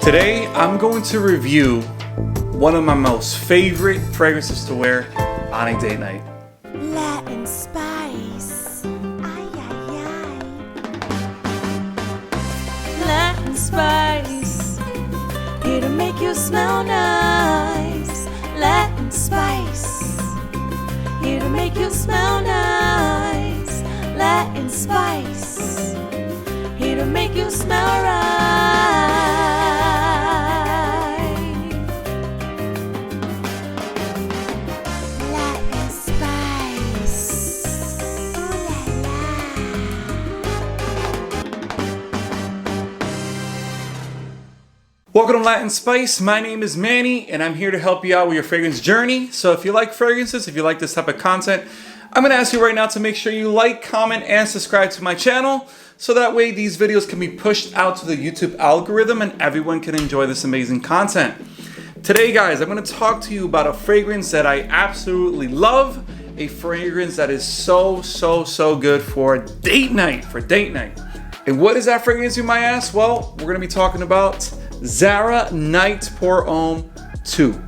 Today, I'm going to review one of my most favorite fragrances to wear on a date night. Latin spice. Ay, ay, ay. Latin spice. Here to make you smell nice. Latin spice. Here to make you smell nice. Latin spice. Here to make you smell right. Latin spice. Ooh la la. Welcome to Latin Spice. My name is Manny, and I'm here to help you out with your fragrance journey. So if you like fragrances, if you like this type of content, I'm going to ask you right now to make sure you like, comment, and subscribe to my channel, so that way these videos can be pushed out to the YouTube algorithm and everyone can enjoy this amazing content. Today, guys, I'm going to talk to you about a fragrance that I absolutely love, a fragrance that is so good for date night, And what is that fragrance, you might ask? Well, we're going to be talking about Zara Night Pour Homme 2.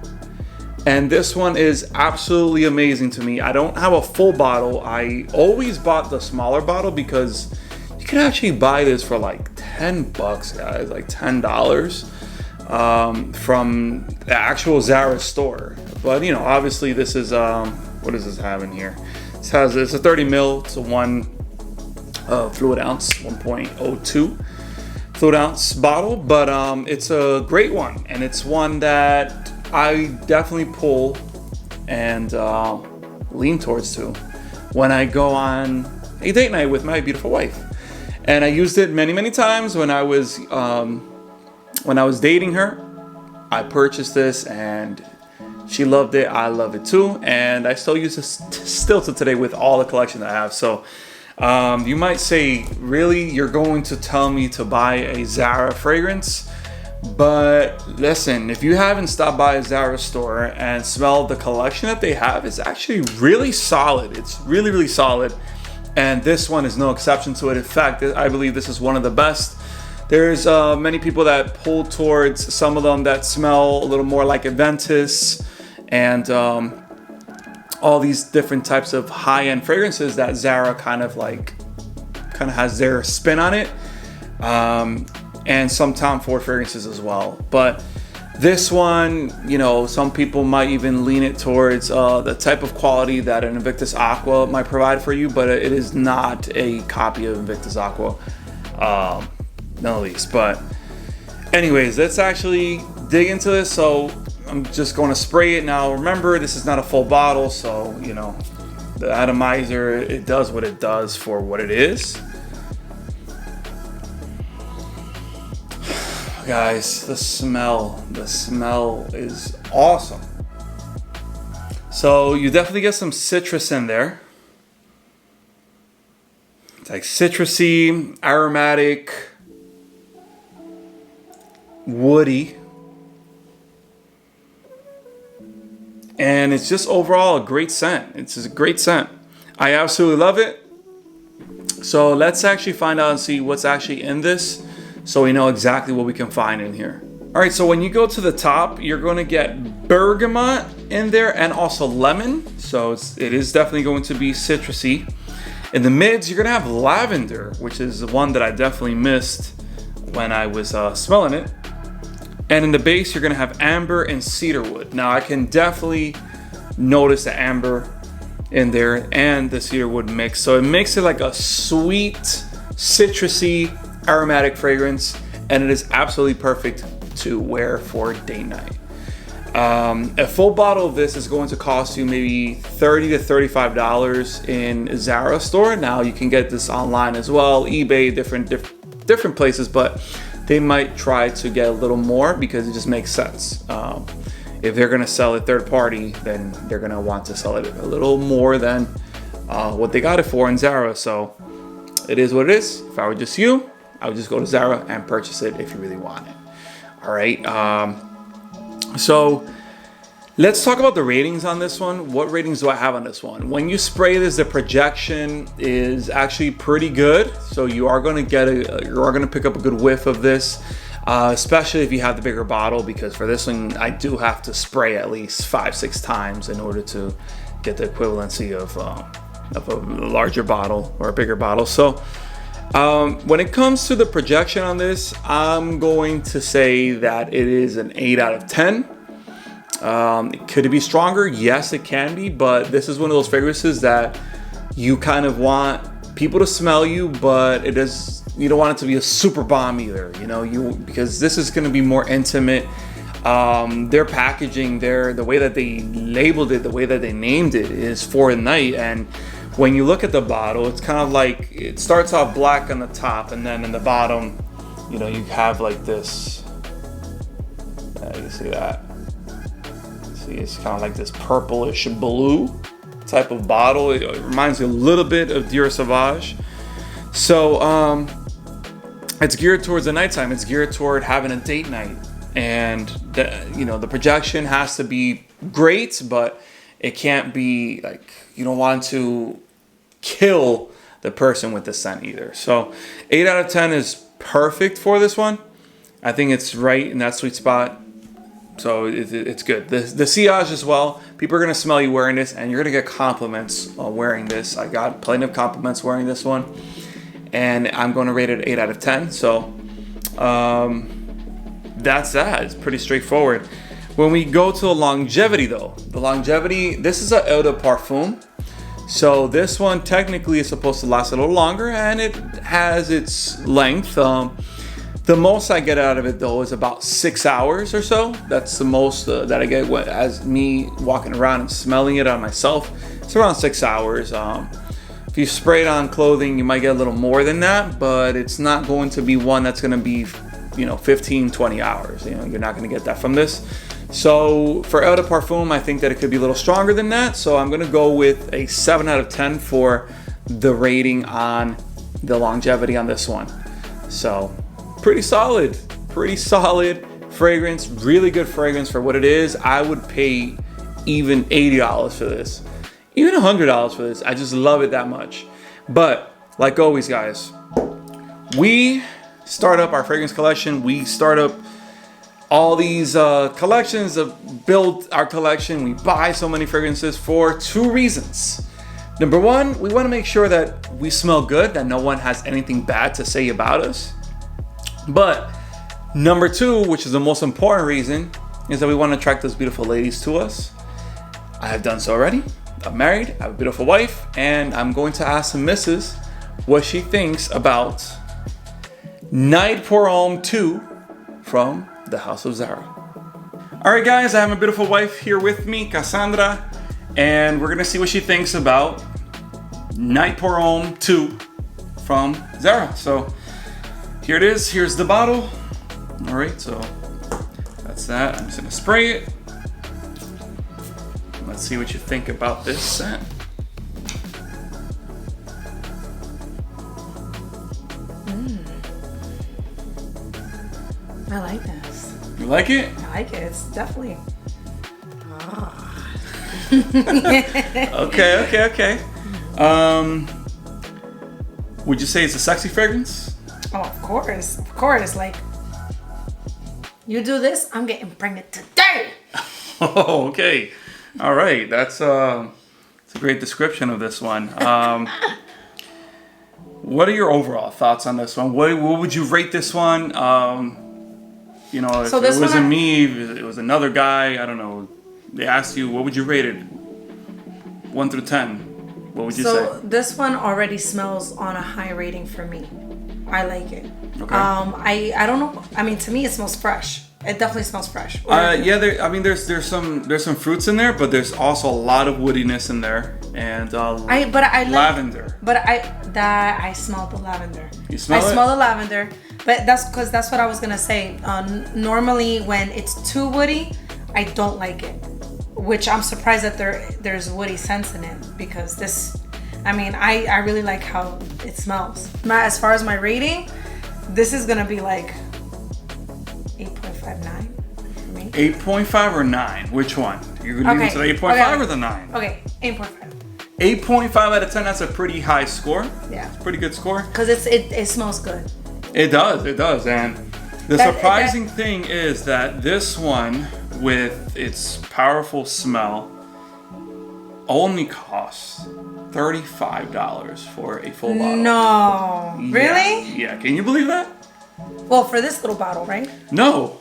And this one is absolutely amazing to me. I don't have a full bottle. I always bought the smaller bottle because you can actually buy this for like 10 bucks, guys, like $10 from the actual Zara store. But you know, obviously this is, what does this have in here? It's a 30 mil, it's a one fluid ounce, 1.02 fluid ounce bottle, but it's a great one. And it's one that I definitely pull and lean towards to when I go on a date night with my beautiful wife. And I used it many times when I was dating her. I purchased this and she loved it. I love it too, and I still use this still to today with all the collection that I have. So you might say, really, you're going to tell me to buy a Zara fragrance? But listen, if you haven't stopped by a Zara store and smelled the collection that they have, it's actually really solid. It's really solid. And this one is no exception to it. In fact, I believe this is one of the best. There's many people that pull towards some of them that smell a little more like Aventus and all these different types of high-end fragrances that Zara kind of has their spin on it. And some Tom Ford fragrances as well. But this one, you know, some people might even lean it towards the type of quality that an Invictus Aqua might provide for you, but it is not a copy of Invictus Aqua, none the least. But anyways, let's actually dig into this. So I'm just going to spray it now. Remember, this is not a full bottle, so you know, the atomizer, it does what it does for what it is. Guys, the smell is awesome. So you definitely get some citrus in there. It's like citrusy, aromatic, woody. And it's just overall a great scent. It's just a great scent. I absolutely love it. So let's actually find out and see what's actually in this, so we know exactly what we can find in here. All right, so when you go to the top, you're going to get bergamot in there and also lemon. So it is definitely going to be citrusy. In the mids, you're going to have lavender, which is the one that I definitely missed when I was smelling it. And in the base, you're going to have amber and cedarwood. Now, I can definitely notice the amber in there and the cedarwood mix. So it makes it like a sweet, citrusy, aromatic fragrance, and it is absolutely perfect to wear for date night. A full bottle of this is going to cost you maybe $30 to $35 in Zara store. Now you can get this online as well, eBay, different places, but they might try to get a little more because it just makes sense. If they're going to sell it third party, then they're going to want to sell it a little more than what they got it for in Zara. So it is what it is. If I were just you, I would just go to Zara and purchase it if you really want it. All right. So let's talk about the ratings on this one. What ratings do I have on this one? When you spray this, the projection is actually pretty good. So you are going to pick up a good whiff of this. especially if you have the bigger bottle, because for this one I do have to spray at least 5-6 times in order to get the equivalency of a larger bottle or a bigger bottle. So when it comes to the projection on this, I'm going to say that it is an 8 out of 10. Could it be stronger? Yes, it can be, but this is one of those fragrances that you kind of want people to smell you, but you don't want it to be a super bomb either, because this is going to be more intimate. Their packaging, the way that they labeled it, the way that they named it is for a night. And when you look at the bottle, it's kind of like it starts off black on the top, and then in the bottom, you have like this. You see that? See, it's kind of like this purplish blue type of bottle. It reminds me a little bit of Dior Sauvage. So it's geared towards the nighttime. It's geared toward having a date night, and the projection has to be great, but it can't be like, you don't want to kill the person with the scent either. So 8 out of 10 is perfect for this one. I think it's right in that sweet spot. So it's good. The sillage as well. People are going to smell you wearing this, and you're going to get compliments wearing this. I got plenty of compliments wearing this one, and I'm going to rate it 8 out of 10. So that's that. It's pretty straightforward. When we go to the longevity, though, this is a eau de parfum. So this one technically is supposed to last a little longer, and it has its length. The most I get out of it, though, is about 6 hours or so. That's the most that I get as me walking around and smelling it on myself. It's around 6 hours. If you spray it on clothing, you might get a little more than that, but it's not going to be one that's going to be, 15, 20 hours. You're not going to get that from this. So for eau de parfum, I think that it could be a little stronger than that. So I'm going to go with a 7 out of 10 for the rating on the longevity on this one. So pretty solid fragrance, really good fragrance for what it is. I would pay even $80 for this, even $100 for this. I just love it that much. But like always, guys, we start up our fragrance collection. We start up all these collections, build our collection. We buy so many fragrances for 2 reasons. Number 1, we want to make sure that we smell good, that no one has anything bad to say about us. But number 2, which is the most important reason, is that we want to attract those beautiful ladies to us. I have done so already. I'm married, I have a beautiful wife, and I'm going to ask the missus what she thinks about Night pour Homme 2 from the House of Zara. All right, guys, I have my beautiful wife here with me, Cassandra, and we're gonna see what she thinks about Night pour Homme 2 from Zara. So here it is. Here's the bottle. All right, so that's that. I'm just gonna spray it. Let's see what you think about this scent. I like this. You like it? I like it. It's definitely. Okay. Would you say it's a sexy fragrance? Oh, of course. Like, you do this, I'm getting pregnant today. Oh, okay. All right. That's a great description of this one. What are your overall thoughts on this one? What would you rate this one? If So it this wasn't one me, if it was another guy, I don't know. They asked you, what would you rate it? 1 through 10. What would you say? So this one already smells on a high rating for me. I like it. Okay. I don't know. I mean, to me, it smells fresh. It definitely smells fresh. There's some fruits in there, but there's also a lot of woodiness in there, and I like lavender. But I smell the lavender. You smell it? I smell the lavender, but that's what I was gonna say. Normally, when it's too woody, I don't like it. Which I'm surprised that there's woody scents in it, because this. I mean, I really like how it smells. As far as my rating, this is gonna be like 8.5, 9 for me. 8.5 or 9? Which one? You're gonna leave it to the 8.5 or the 9? Okay, 8.5. 8.5 out of 10. That's a pretty high score. Yeah, it's a pretty good score. Because it smells good. It does, and The surprising thing is that this one, with its powerful smell, only costs $35 for a full bottle. No. Really? Yeah. Can you believe that? Well, for this little bottle, right? No.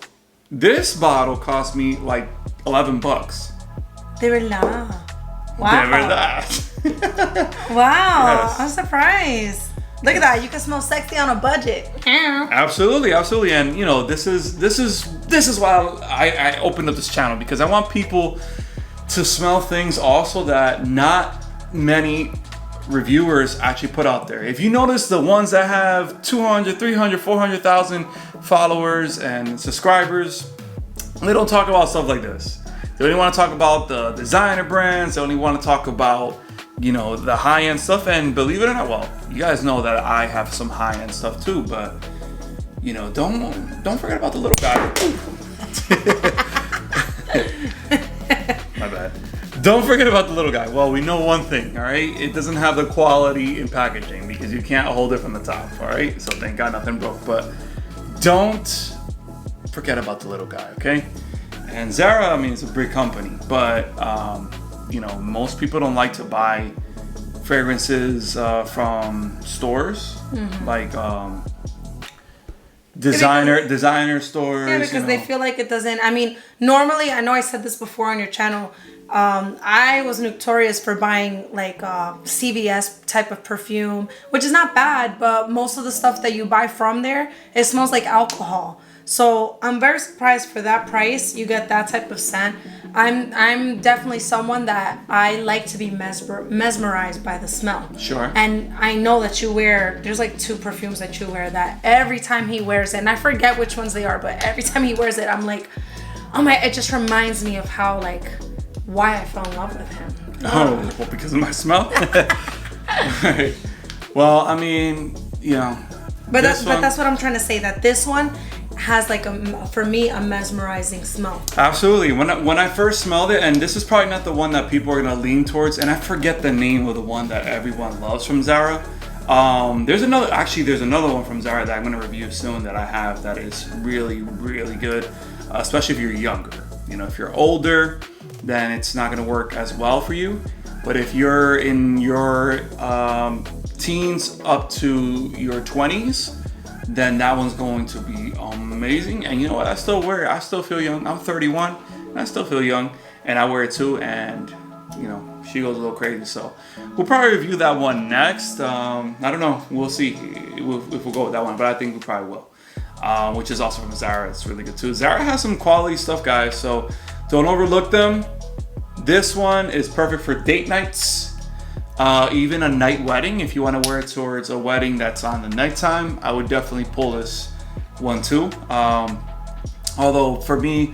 This bottle cost me like $11. De verdad. Wow. De verdad. Wow. Yes. I'm surprised. Look at that. You can smell sexy on a budget. Absolutely. And you know, this is why I opened up this channel, because I want people to smell things also that not many reviewers actually put out there. If you notice, the ones that have 200, 300, 400,000 followers and subscribers, they don't talk about stuff like this. They only want to talk about the designer brands. They only want to talk about, you know, the high-end stuff. And believe it or not, well, you guys know that I have some high-end stuff too, but you know, don't forget about the little guy. My bad. Don't forget about the little guy. Well, we know one thing, all right? It doesn't have the quality in packaging because you can't hold it from the top, all right? So thank God nothing broke. But don't forget about the little guy, okay? And Zara, I mean, it's a big company, but you know, most people don't like to buy fragrances from stores, like designer stores. Yeah, because they feel like it doesn't. I mean, normally, I know I said this before on your channel. I was notorious for buying like CVS type of perfume, which is not bad, but most of the stuff that you buy from there, it smells like alcohol. So I'm very surprised for that price. You get that type of scent. I'm definitely someone that I like to be mesmerized by the smell. Sure. And I know that you wear, there's like 2 perfumes that you wear that every time he wears it, and I forget which ones they are, but every time he wears it, I'm like, oh my, it just reminds me of how, like, why I fell in love with him. Oh, well, because of my smell? Right. Well, I mean, you know. But that's what I'm trying to say, that this one has like for me a mesmerizing smell. Absolutely. When I first smelled it, and this is probably not the one that people are gonna lean towards, and I forget the name of the one that everyone loves from Zara. There's another one from Zara that I'm gonna review soon that I have that is really, really good, especially if you're younger. You know, if you're older, then it's not gonna work as well for you. But if you're in your teens up to your 20s, then that one's going to be amazing. And you know what? I still wear it. I still feel young. I'm 31 and I still feel young, and I wear it too. And you know, she goes a little crazy. So we'll probably review that one next. I don't know. We'll see if we'll go with that one, but I think we probably will. Which is also from Zara. It's really good too. Zara has some quality stuff, guys. So don't overlook them. This one is perfect for date nights. Even a night wedding. If you want to wear it towards a wedding that's on the nighttime, I would definitely pull this one too. Although for me,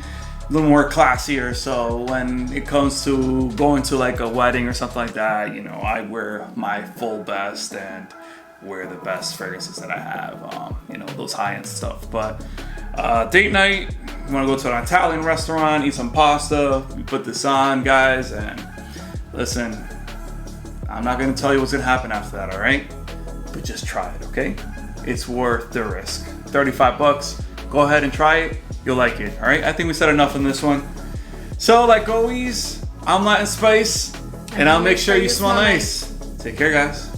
a little more classier. So when it comes to going to like a wedding or something like that, you know, I wear my full best and wear the best fragrances that I have. You know, those high-end stuff. But date night, you want to go to an Italian restaurant, eat some pasta, you put this on, guys, and listen. I'm not going to tell you what's going to happen after that, all right? But just try it, okay? It's worth the risk. $35. Go ahead and try it. You'll like it, all right? I think we said enough on this one. So, like always, I'm Latin Spice, and I'll make sure you smell nice. Take care, guys.